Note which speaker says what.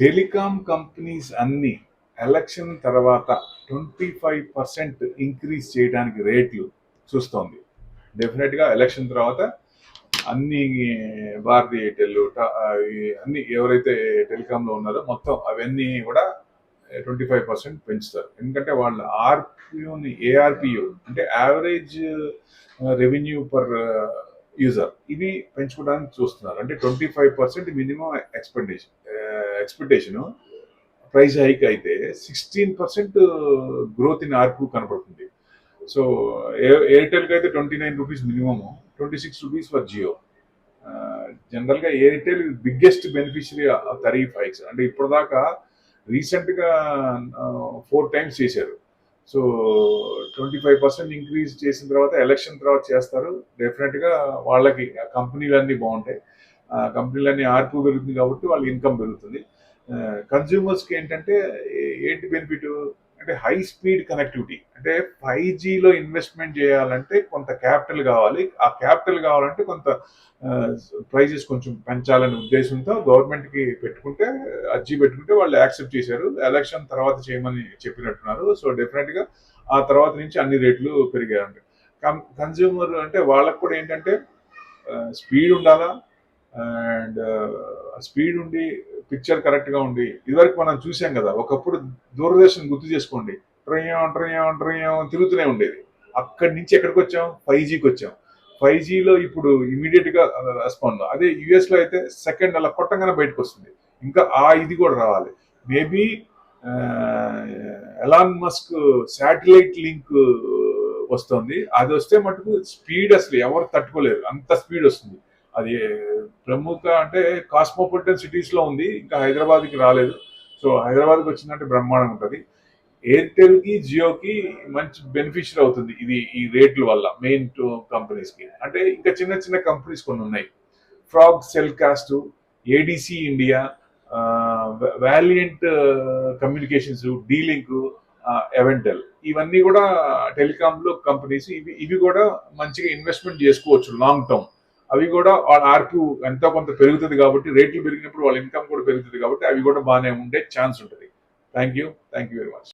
Speaker 1: Telecom companies అన్ని election తర్వాత 25% increase చేయడానికి రేట్లు చూస్తోంది. డెఫినెట్గా ఎలక్షన్ తర్వాత అన్ని భారతీ ఎయిర్టెల్ అన్ని ఎవరైతే టెలికాంలో ఉన్నారో మొత్తం అవన్నీ కూడా 25% పెంచుతారు. ఎందుకంటే వాళ్ళ ఆర్పియూని ఏఆర్పియు అంటే యావరేజ్ రెవెన్యూ పర్ యూజర్ ఇవి పెంచుకోవడానికి చూస్తున్నారు. అంటే 25% మినిమం ఎక్స్పెక్టేషన్ ప్రైస్ హైక్ అయితే 16% గ్రోత్ ఇన్ ఆర్పు కనపడుతుంది. సో ఎయిర్టెల్కి అయితే 29 rupees minimum, 26 rupees for Jio. జనరల్గా Airtel biggest beneficiary tariff hikes. అంటే ఇప్పటిదాకా రీసెంట్గా 4 times చేశారు. సో 25% ఇంక్రీజ్ చేసిన తర్వాత ఎలక్షన్ తర్వాత చేస్తారు. డెఫినెట్గా వాళ్ళకి కంపెనీలన్నీ బాగుంటాయి, కంపెనీలన్నీ ఆర్పు పెరుగుతుంది కాబట్టి వాళ్ళ ఇన్కమ్ పెరుగుతుంది. కన్జ్యూమర్స్కి ఏంటంటే ఏంటి బెనిఫిట్ అంటే హై స్పీడ్ కనెక్టివిటీ. అంటే 5Gలో ఇన్వెస్ట్మెంట్ చేయాలంటే కొంత క్యాపిటల్ కావాలి. ఆ క్యాపిటల్ కావాలంటే కొంత ప్రైజెస్ కొంచెం పెంచాలనే ఉద్దేశంతో గవర్నమెంట్కి అర్జీ పెట్టుకుంటే వాళ్ళు యాక్సెప్ట్ చేశారు. ఎలక్షన్ తర్వాత చేయమని చెప్పినట్టున్నారు. సో డెఫినెట్గా ఆ తర్వాత నుంచి అన్ని రేట్లు పెరిగాయంట. కన్జ్యూమర్ అంటే వాళ్ళకు కూడా ఏంటంటే స్పీడ్ ఉండాలా, అండ్ స్పీడ్ ఉండి పిక్చర్ కరెక్ట్గా ఉండి. ఇదివరకు మనం చూసాం కదా, ఒకప్పుడు దూరదర్శన్ గుర్తు చేసుకోండి, ట్రయం తిరుగుతూనే ఉండేది. అక్కడి నుంచి ఎక్కడికి వచ్చాం, 5Gకి వచ్చాం. 5Gలో ఇప్పుడు ఇమీడియట్గా రెస్పాండ్. అదే యుఎస్లో అయితే సెకండ్ అలా కొట్టంగానే బయటకు వస్తుంది. ఇంకా ఇది కూడా రావాలి. Maybe Elon Musk satellite link వస్తుంది. అది వస్తే మటుకు స్పీడ్ అసలు ఎవరు తట్టుకోలేరు, అంత స్పీడ్ వస్తుంది. అది ప్రముఖ అంటే కాస్మోపాలిటన్ సిటీస్లో ఉంది, ఇంకా హైదరాబాద్కి రాలేదు. సో హైదరాబాద్కి వచ్చిందంటే బ్రహ్మాండంగా ఉంటుంది. ఎయిర్టెల్కి జియోకి మంచి బెనిఫిషియర్ అవుతుంది ఇది ఈ రేట్ల వల్ల మెయిన్ 2 కంపెనీస్కి. అంటే ఇంకా చిన్న చిన్న కంపెనీస్ కొన్ని ఉన్నాయి, Frog Cellsat, ADC India, Valiant Communications, D Link, Avantel. ఇవన్నీ కూడా టెలికాంలో కంపెనీస్. ఇవి కూడా మంచిగా ఇన్వెస్ట్మెంట్ చేసుకోవచ్చు లాంగ్ టర్మ్. అవి కూడా వాళ్ళ ఆర్పు ఎంతో కొంత పెరుగుతుంది కాబట్టి, రేట్లు పెరిగినప్పుడు వాళ్ళ ఇన్కమ్ కూడా పెరుగుతుంది కాబట్టి అవి కూడా బాగానే ఉండే ఛాన్స్ ఉంటుంది. Thank you very much.